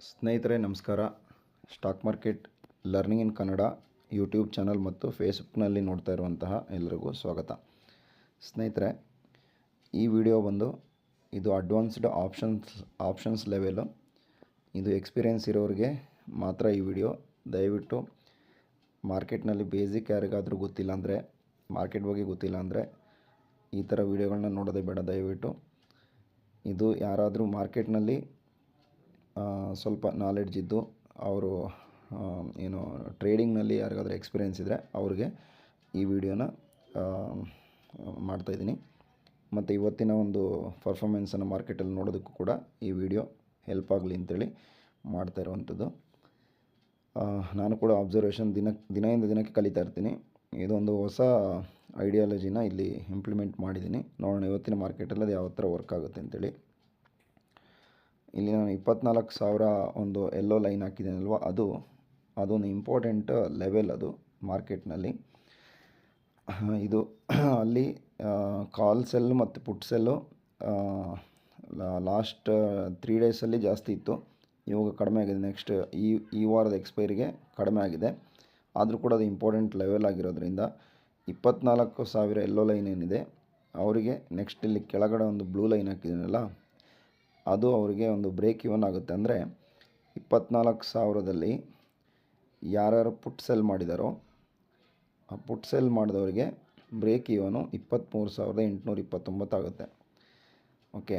ಸ್ನೇಹಿತರೆ ನಮಸ್ಕಾರ. Stock market learning in Kannada YouTube channel ಮತ್ತು ಫೇಸ್ಬುಕ್ನಲ್ಲಿ ನೋಡ್ತಾ ಇರುವಂತಹ ಎಲ್ಲರಿಗೂ ಸ್ವಾಗತ. ಸ್ನೇಹಿತರೆ, ಈ ವಿಡಿಯೋ ಬಂದು ಇದು ಅಡ್ವಾನ್ಸ್ಡ್ ಆಪ್ಷನ್ಸ್ ಲೆವೆಲು. ಇದು ಎಕ್ಸ್ಪೀರಿಯೆನ್ಸ್ ಇರೋರಿಗೆ ಮಾತ್ರ ಈ ವಿಡಿಯೋ. ದಯವಿಟ್ಟು ಮಾರ್ಕೆಟ್ನಲ್ಲಿ ಬೇಸಿಕ್ ಯಾರಿಗಾದರೂ ಗೊತ್ತಿಲ್ಲ ಅಂದರೆ, ಮಾರ್ಕೆಟ್ ಬಗ್ಗೆ ಗೊತ್ತಿಲ್ಲ ಅಂದರೆ ಈ ಥರ ವಿಡಿಯೋಗಳನ್ನ ನೋಡೋದೇ ಬೇಡ ದಯವಿಟ್ಟು. ಇದು ಯಾರಾದರೂ ಮಾರ್ಕೆಟ್ನಲ್ಲಿ ಸ್ವಲ್ಪ ನಾಲೆಡ್ಜ್ ಇದ್ದು ಅವರು ಏನು ಟ್ರೇಡಿಂಗ್ನಲ್ಲಿ ಯಾರಿಗಾದ್ರೂ ಎಕ್ಸ್ಪೀರಿಯೆನ್ಸ್ ಇದ್ದರೆ ಅವ್ರಿಗೆ ಈ ವಿಡಿಯೋನ ಮಾಡ್ತಾಯಿದ್ದೀನಿ. ಮತ್ತು ಇವತ್ತಿನ ಒಂದು ಪರ್ಫಾರ್ಮೆನ್ಸನ್ನು ಮಾರ್ಕೆಟಲ್ಲಿ ನೋಡೋದಕ್ಕೂ ಕೂಡ ಈ ವಿಡಿಯೋ ಹೆಲ್ಪ್ ಆಗಲಿ ಅಂತೇಳಿ ಮಾಡ್ತಾ ಇರುವಂಥದ್ದು. ನಾನು ಕೂಡ ಅಬ್ಸರ್ವೇಷನ್ ದಿನದಿಂದ ದಿನಕ್ಕೆ ಕಲಿತಾ ಇರ್ತೀನಿ. ಇದೊಂದು ಹೊಸ ಐಡಿಯಾಲಜಿನ ಇಲ್ಲಿ ಇಂಪ್ಲಿಮೆಂಟ್ ಮಾಡಿದ್ದೀನಿ. ನೋಡೋಣ ಇವತ್ತಿನ ಮಾರ್ಕೆಟಲ್ಲಿ ಅದು ಯಾವ ಥರ ವರ್ಕ್ ಆಗುತ್ತೆ ಅಂತೇಳಿ. ಇಲ್ಲಿ ನಾನು 24,000 ಒಂದು ಎಲ್ಲೋ ಲೈನ್ ಹಾಕಿದ್ದೀನಲ್ವ, ಅದೊಂದು ಇಂಪಾರ್ಟೆಂಟ್ ಲೆವೆಲ್ ಅದು ಮಾರ್ಕೆಟ್ನಲ್ಲಿ. ಇದು ಅಲ್ಲಿ ಕಾಲ್ ಸೆಲ್ ಮತ್ತು ಪುಟ್ ಸೆಲ್ಲು ಲಾಸ್ಟ್ 3 ಡೇಸಲ್ಲಿ ಜಾಸ್ತಿ ಇತ್ತು. ಇವಾಗ ಕಡಿಮೆ ಆಗಿದೆ. ನೆಕ್ಸ್ಟ್ ಈ ವಾರದ ಎಕ್ಸ್ಪೈರಿಗೆ ಕಡಿಮೆ ಆಗಿದೆ. ಆದರೂ ಕೂಡ ಅದು ಇಂಪಾರ್ಟೆಂಟ್ ಲೆವೆಲ್ ಆಗಿರೋದ್ರಿಂದ 24,000 ಎಲ್ಲೋ ಲೈನ್ ಏನಿದೆ ಅವರಿಗೆ ನೆಕ್ಸ್ಟ್ ಇಲ್ಲಿ ಕೆಳಗಡೆ ಒಂದು ಬ್ಲೂ ಲೈನ್ ಹಾಕಿದ್ದೀನಲ್ಲ, ಅದು ಅವರಿಗೆ ಒಂದು ಬ್ರೇಕ್ ಇವನ್ ಆಗುತ್ತೆ. ಅಂದರೆ 24,000ದಲ್ಲಿ ಯಾರ್ಯಾರು ಪುಟ್ ಸೆಲ್ ಮಾಡಿದಾರೋ ಆ ಪುಟ್ ಸೆಲ್ ಮಾಡಿದವರಿಗೆ ಬ್ರೇಕ್ ಇವನು 23,829 ಆಗುತ್ತೆ. ಓಕೆ,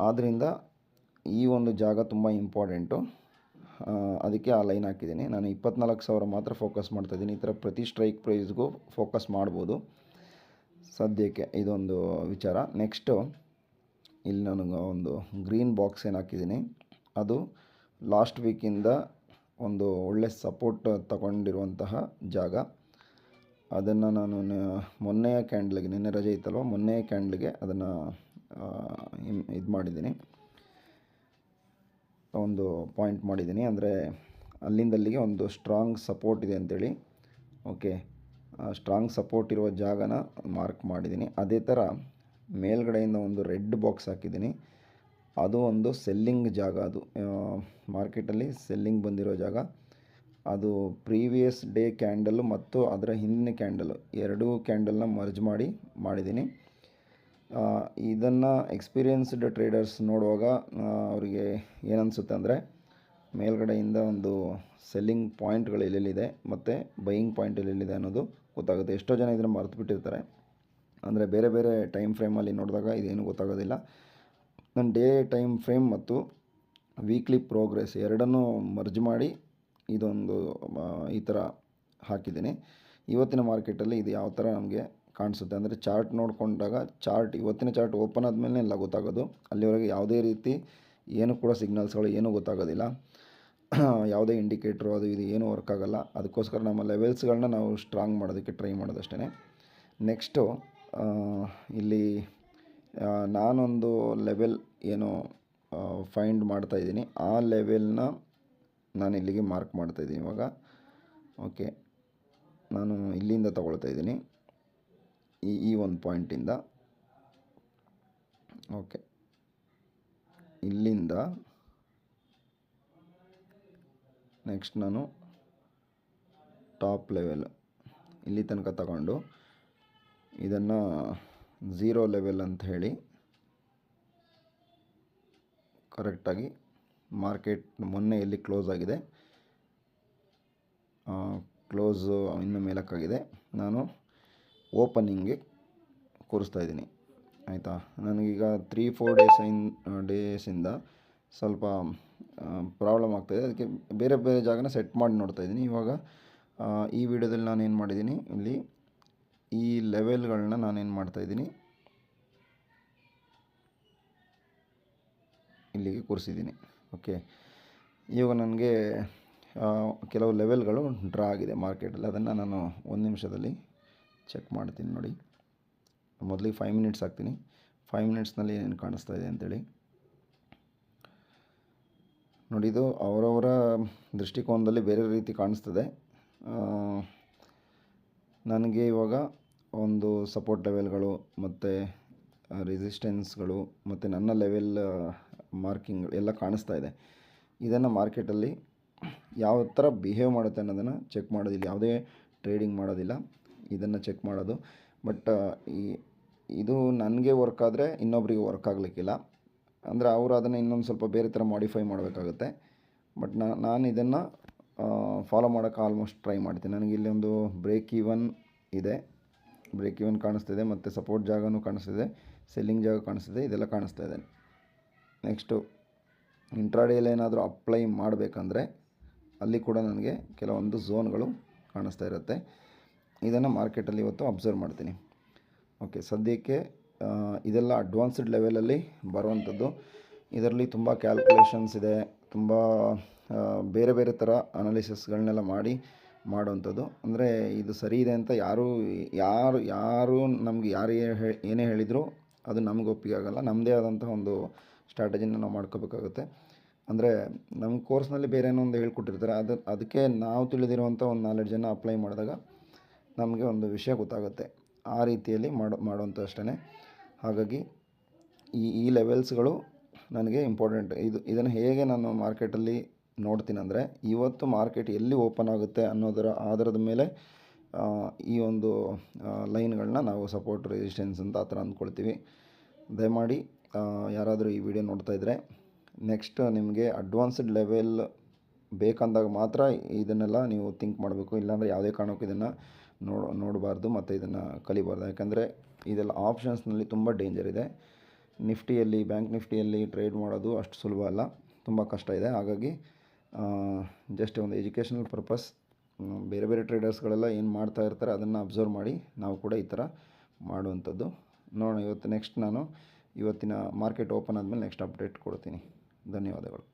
ಆದ್ದರಿಂದ ಈ ಒಂದು ಜಾಗ ತುಂಬ ಇಂಪಾರ್ಟೆಂಟು. ಅದಕ್ಕೆ ಆ ಲೈನ್ ಹಾಕಿದ್ದೀನಿ. ನಾನು 24,000 ಮಾತ್ರ ಫೋಕಸ್ ಮಾಡ್ತಾಯಿದ್ದೀನಿ. ಈ ಥರ ಪ್ರತಿ ಸ್ಟ್ರೈಕ್ ಪ್ರೈಸ್ಗೂ ಫೋಕಸ್ ಮಾಡ್ಬೋದು ಸದ್ಯಕ್ಕೆ. ಇದೊಂದು ವಿಚಾರ. ನೆಕ್ಸ್ಟು ಇಲ್ಲಿ ನನಗೆ ಒಂದು ಗ್ರೀನ್ ಬಾಕ್ಸ್ ಏನು ಹಾಕಿದ್ದೀನಿ, ಅದು ಲಾಸ್ಟ್ ವೀಕಿಂದ ಒಂದು ಒಳ್ಳೆ ಸಪೋರ್ಟ್ ತಗೊಂಡಿರುವಂತಹ ಜಾಗ. ಅದನ್ನು ನಾನು ಮೊನ್ನೆಯ ಕ್ಯಾಂಡ್ಲಿಗೆ, ನಿನ್ನೆ ರಜೆ ಇತ್ತಲ್ವ, ಮೊನ್ನೆಯ ಕ್ಯಾಂಡ್ಲಿಗೆ ಅದನ್ನು ಇದು ಮಾಡಿದ್ದೀನಿ, ಒಂದು ಪಾಯಿಂಟ್ ಮಾಡಿದ್ದೀನಿ. ಅಂದರೆ ಅಲ್ಲಿಂದಲ್ಲಿಗೆ ಒಂದು ಸ್ಟ್ರಾಂಗ್ ಸಪೋರ್ಟ್ ಇದೆ ಅಂಥೇಳಿ. ಓಕೆ, ಸ್ಟ್ರಾಂಗ್ ಸಪೋರ್ಟ್ ಇರುವ ಜಾಗನ ಮಾರ್ಕ್ ಮಾಡಿದ್ದೀನಿ. ಅದೇ ಥರ ಮೇಲ್ಗಡೆಯಿಂದ ಒಂದು ರೆಡ್ ಬಾಕ್ಸ್ ಹಾಕಿದ್ದೀನಿ. ಅದು ಒಂದು ಸೆಲ್ಲಿಂಗ್ ಜಾಗ. ಅದು ಮಾರ್ಕೆಟಲ್ಲಿ ಸೆಲ್ಲಿಂಗ್ ಬಂದಿರೋ ಜಾಗ. ಅದು ಪ್ರೀವಿಯಸ್ ಡೇ ಕ್ಯಾಂಡಲು ಮತ್ತು ಅದರ ಹಿಂದಿನ ಕ್ಯಾಂಡಲು ಎರಡೂ ಕ್ಯಾಂಡಲ್ನ ಮರ್ಜ್ ಮಾಡಿದ್ದೀನಿ. ಇದನ್ನು ಎಕ್ಸ್ಪೀರಿಯನ್ಸ್ಡ್ ಟ್ರೇಡರ್ಸ್ ನೋಡುವಾಗ ಅವರಿಗೆ ಏನನ್ಸುತ್ತೆ ಅಂದರೆ, ಮೇಲ್ಗಡೆಯಿಂದ ಒಂದು ಸೆಲ್ಲಿಂಗ್ ಪಾಯಿಂಟ್ಗಳು ಎಲ್ಲೆಲ್ಲಿದೆ ಮತ್ತು ಬೈಯಿಂಗ್ ಪಾಯಿಂಟ್ ಎಲ್ಲೆಲ್ಲಿದೆ ಅನ್ನೋದು ಗೊತ್ತಾಗುತ್ತೆ. ಎಷ್ಟೋ ಜನ ಇದನ್ನು ಮರೆತು ಬಿಟ್ಟಿರ್ತಾರೆ. ಅಂದರೆ ಬೇರೆ ಬೇರೆ ಟೈಮ್ ಫ್ರೇಮಲ್ಲಿ ನೋಡಿದಾಗ ಇದೇನು ಗೊತ್ತಾಗೋದಿಲ್ಲ. ನಾನು ಡೇ ಟೈಮ್ ಫ್ರೇಮ್ ಮತ್ತು ವೀಕ್ಲಿ ಪ್ರೋಗ್ರೆಸ್ ಎರಡನ್ನೂ ಮರ್ಜ್ ಮಾಡಿ ಇದೊಂದು ಈ ಥರ ಹಾಕಿದ್ದೀನಿ. ಇವತ್ತಿನ ಮಾರ್ಕೆಟಲ್ಲಿ ಇದು ಯಾವ ಥರ ನಮಗೆ ಕಾಣಿಸುತ್ತೆ ಅಂದರೆ, ಚಾರ್ಟ್ ನೋಡಿಕೊಂಡಾಗ ಇವತ್ತಿನ ಚಾರ್ಟ್ ಓಪನ್ ಆದಮೇಲೆ ಎಲ್ಲ ಗೊತ್ತಾಗೋದು. ಅಲ್ಲಿವರೆಗೆ ಯಾವುದೇ ರೀತಿ ಏನು ಕೂಡ ಸಿಗ್ನಲ್ಸ್ಗಳು ಏನೂ ಗೊತ್ತಾಗೋದಿಲ್ಲ. ಯಾವುದೇ ಇಂಡಿಕೇಟ್ರು ಅದು ಇದು ಏನೂ ವರ್ಕ್ ಆಗೋಲ್ಲ. ಅದಕ್ಕೋಸ್ಕರ ನಮ್ಮ ಲೆವೆಲ್ಸ್ಗಳನ್ನ ನಾವು ಸ್ಟ್ರಾಂಗ್ ಮಾಡೋದಕ್ಕೆ ಟ್ರೈ ಮಾಡೋದಷ್ಟೇ. ನೆಕ್ಸ್ಟು ಇಲ್ಲಿ ನಾನೊಂದು ಲೆವೆಲ್ ಏನು ಫೈಂಡ್ ಮಾಡ್ತಾಯಿದ್ದೀನಿ, ಆ ಲೆವೆಲ್ನ ನಾನು ಇಲ್ಲಿಗೆ ಮಾರ್ಕ್ ಮಾಡ್ತಾಯಿದ್ದೀನಿ ಇವಾಗ. ಓಕೆ, ನಾನು ಇಲ್ಲಿಂದ ತಗೊಳ್ತಾ ಇದ್ದೀನಿ, ಈ ಒಂದು ಪಾಯಿಂಟಿಂದ. ಓಕೆ, ಇಲ್ಲಿಂದ ನೆಕ್ಸ್ಟ್ ನಾನು ಟಾಪ್ ಲೆವೆಲ್ ಇಲ್ಲಿ ತನಕ ತಗೊಂಡು ಇದನ್ನು 0 ಲೆವೆಲ್ ಅಂತ ಹೇಳಿ ಕರೆಕ್ಟಾಗಿ ಮಾರ್ಕೆಟ್ ಮೊನ್ನೆ ಎಲ್ಲಿ ಕ್ಲೋಸ್ ಆಗಿದೆ, ಕ್ಲೋಸು ಇನ್ನು ಮೇಲಕ್ಕಾಗಿದೆ, ನಾನು ಓಪನಿಂಗ್ಗೆ ಕೂರಿಸ್ತಾ ಇದ್ದೀನಿ. ಆಯಿತಾ, ನನಗೀಗ 3-4 ಡೇಸಿಂದ ಸ್ವಲ್ಪ ಪ್ರಾಬ್ಲಮ್ ಆಗ್ತಾಯಿದೆ. ಅದಕ್ಕೆ ಬೇರೆ ಬೇರೆ ಜಾಗನ ಸೆಟ್ ಮಾಡಿ ನೋಡ್ತಾಯಿದ್ದೀನಿ. ಇವಾಗ ಈ ವಿಡಿಯೋದಲ್ಲಿ ನಾನೇನು ಮಾಡಿದ್ದೀನಿ, ಇಲ್ಲಿ ಈ ಲೆವೆಲ್ಗಳನ್ನ ನಾನೇನು ಮಾಡ್ತಾಯಿದ್ದೀನಿ, ಇಲ್ಲಿಗೆ ಕೂರಿಸಿದ್ದೀನಿ. ಓಕೆ, ಇವಾಗ ನನಗೆ ಕೆಲವು ಲೆವೆಲ್ಗಳು ಡ್ರಾ ಆಗಿದೆ ಮಾರ್ಕೆಟಲ್ಲಿ. ಅದನ್ನು ನಾನು 1 ನಿಮಿಷದಲ್ಲಿ ಚೆಕ್ ಮಾಡ್ತೀನಿ. ನೋಡಿ, ಮೊದಲಿಗೆ 5 ಮಿನಿಟ್ಸ್ ಹಾಕ್ತೀನಿ. 5 ಮಿನಿಟ್ಸ್ನಲ್ಲಿ ಏನೇನು ಕಾಣಿಸ್ತಾ ಇದೆ ಅಂತೇಳಿ ನೋಡಿ. ಇದು ಅವರವರ ದೃಷ್ಟಿಕೋನದಲ್ಲಿ ಬೇರೆ ರೀತಿ ಕಾಣಿಸ್ತದೆ. ನನಗೆ ಇವಾಗ ಒಂದು ಸಪೋರ್ಟ್ ಲೆವೆಲ್ಗಳು ಮತ್ತು ರೆಸಿಸ್ಟೆನ್ಸ್ಗಳು ಮತ್ತು ನನ್ನ ಲೆವೆಲ್ ಮಾರ್ಕಿಂಗ್ ಎಲ್ಲ ಕಾಣಿಸ್ತಾ ಇದೆ. ಇದನ್ನು ಮಾರ್ಕೆಟಲ್ಲಿ ಯಾವ ಥರ ಬಿಹೇವ್ ಮಾಡುತ್ತೆ ಅನ್ನೋದನ್ನು ಚೆಕ್ ಮಾಡೋದಿಲ್ಲ. ಯಾವುದೇ ಟ್ರೇಡಿಂಗ್ ಮಾಡೋದಿಲ್ಲ, ಇದನ್ನು ಚೆಕ್ ಮಾಡೋದು. ಬಟ್ ಇದು ನನಗೆ ವರ್ಕ್ ಆದರೆ ಇನ್ನೊಬ್ಬರಿಗೆ ವರ್ಕ್ ಆಗಲಿಕ್ಕಿಲ್ಲ. ಅಂದರೆ ಅವರು ಅದನ್ನು ಇನ್ನೊಂದು ಸ್ವಲ್ಪ ಬೇರೆ ಥರ ಮಾಡಿಫೈ ಮಾಡಬೇಕಾಗುತ್ತೆ. ಬಟ್ ನಾನು ಇದನ್ನು ಫಾಲೋ ಮಾಡೋಕ್ಕೆ ಆಲ್ಮೋಸ್ಟ್ ಟ್ರೈ ಮಾಡ್ತೀನಿ. ನನಗೆ ಇಲ್ಲಿ ಒಂದು ಬ್ರೇಕ್ ಈವನ್ ಇದೆ, ಬ್ರೇಕ್ ಈವನ್ ಕಾಣಿಸ್ತಿದೆ, ಮತ್ತು ಸಪೋರ್ಟ್ ಜಾಗನೂ ಕಾಣಿಸ್ತಿದೆ, ಸೆಲ್ಲಿಂಗ್ ಜಾಗ ಕಾಣಿಸ್ತಿದೆ, ಇದೆಲ್ಲ ಕಾಣಿಸ್ತಾ ಇದೆ. ನೆಕ್ಸ್ಟು ಇಂಟ್ರಾಡೇಲಿ ಏನಾದರೂ ಅಪ್ಲೈ ಮಾಡಬೇಕಂದ್ರೆ ಅಲ್ಲಿ ಕೂಡ ನನಗೆ ಕೆಲವೊಂದು ಝೋನ್ಗಳು ಕಾಣಿಸ್ತಾ ಇರುತ್ತೆ. ಇದನ್ನು ಮಾರ್ಕೆಟಲ್ಲಿ ಇವತ್ತು ಅಬ್ಸರ್ವ್ ಮಾಡ್ತೀನಿ. ಓಕೆ, ಸದ್ಯಕ್ಕೆ ಇದೆಲ್ಲ ಅಡ್ವಾನ್ಸ್ಡ್ ಲೆವೆಲಲ್ಲಿ ಬರುವಂಥದ್ದು. ಇದರಲ್ಲಿ ತುಂಬ ಕ್ಯಾಲ್ಕುಲೇಷನ್ಸ್ ಇದೆ, ತುಂಬ ಬೇರೆ ಬೇರೆ ಥರ ಅನಾಲಿಸಿಸ್ಗಳನ್ನೆಲ್ಲ ಮಾಡುವಂಥದ್ದು. ಅಂದರೆ ಇದು ಸರಿ ಇದೆ ಅಂತ ಯಾರು ನಮಗೆ ಏನೇ ಹೇಳಿದರೂ ಅದು ನಮ್ಗೆ ಒಪ್ಪಿಗೆ ಆಗೋಲ್ಲ. ನಮ್ಮದೇ ಆದಂಥ ಒಂದು ಸ್ಟ್ರಾಟಜಿನ ನಾವು ಮಾಡ್ಕೋಬೇಕಾಗುತ್ತೆ. ಅಂದರೆ ನಮ್ಮ ಕೋರ್ಸ್ನಲ್ಲಿ ಬೇರೆ ಏನೋ ಒಂದು ಹೇಳ್ಕೊಟ್ಟಿರ್ತಾರೆ, ಅದಕ್ಕೆ ನಾವು ತಿಳಿದಿರುವಂಥ ಒಂದು ನಾಲೆಡ್ಜನ್ನು ಅಪ್ಲೈ ಮಾಡಿದಾಗ ನಮಗೆ ಒಂದು ವಿಷಯ ಗೊತ್ತಾಗುತ್ತೆ. ಆ ರೀತಿಯಲ್ಲಿ ಮಾಡುವಂಥ ಅಷ್ಟೇ. ಹಾಗಾಗಿ ಈ ಲೆವೆಲ್ಸ್ಗಳು ನನಗೆ ಇಂಪಾರ್ಟೆಂಟ್. ಇದನ್ನು ಹೇಗೆ ನಾನು ಮಾರ್ಕೆಟಲ್ಲಿ ನೋಡ್ತೀನಿ ಅಂದರೆ, ಇವತ್ತು ಮಾರ್ಕೆಟ್ ಎಲ್ಲಿ ಓಪನ್ ಆಗುತ್ತೆ ಅನ್ನೋದರ ಆಧಾರದ ಮೇಲೆ ಈ ಒಂದು ಲೈನ್ಗಳನ್ನ ನಾವು ಸಪೋರ್ಟ್, ರೆಸಿಸ್ಟೆನ್ಸ್ ಅಂತ ಆ ಥರ ಅಂದ್ಕೊಳ್ತೀವಿ. ದಯಮಾಡಿ ಯಾರಾದರೂ ಈ ವಿಡಿಯೋ ನೋಡ್ತಾ ಇದ್ದರೆ ನೆಕ್ಸ್ಟ್ ನಿಮಗೆ ಅಡ್ವಾನ್ಸ್ಡ್ ಲೆವೆಲ್ ಬೇಕಂದಾಗ ಮಾತ್ರ ಇದನ್ನೆಲ್ಲ ನೀವು ಥಿಂಕ್ ಮಾಡಬೇಕು. ಇಲ್ಲಾಂದರೆ ಯಾವುದೇ ಕಾರಣಕ್ಕೂ ಇದನ್ನು ನೋಡಬಾರ್ದು ಮತ್ತು ಇದನ್ನು ಕಲಿಬಾರ್ದು. ಯಾಕಂದರೆ ಇದೆಲ್ಲ ಆಪ್ಷನ್ಸ್ನಲ್ಲಿ ತುಂಬ ಡೇಂಜರ್ ಇದೆ. ನಿಫ್ಟಿಯಲ್ಲಿ, ಬ್ಯಾಂಕ್ ನಿಫ್ಟಿಯಲ್ಲಿ ಟ್ರೇಡ್ ಮಾಡೋದು ಅಷ್ಟು ಸುಲಭ ಅಲ್ಲ, ತುಂಬ ಕಷ್ಟ ಇದೆ. ಹಾಗಾಗಿ ಜಸ್ಟ್ ಒಂದು ಎಜುಕೇಷನಲ್ ಪರ್ಪಸ್, ಬೇರೆ ಬೇರೆ ಟ್ರೇಡರ್ಸ್ಗಳೆಲ್ಲ ಏನು ಮಾಡ್ತಾ ಇರ್ತಾರೆ ಅದನ್ನು ಅಬ್ಸರ್ವ್ ಮಾಡಿ ನಾವು ಕೂಡ ಈ ಥರ ಮಾಡುವಂಥದ್ದು. ನೋಡೋಣ, ಇವತ್ತು ನೆಕ್ಸ್ಟ್ ನಾನು ಇವತ್ತಿನ ಮಾರ್ಕೆಟ್ ಓಪನ್ ಆದಮೇಲೆ ನೆಕ್ಸ್ಟ್ ಅಪ್ಡೇಟ್ ಕೊಡ್ತೀನಿ. ಧನ್ಯವಾದಗಳು.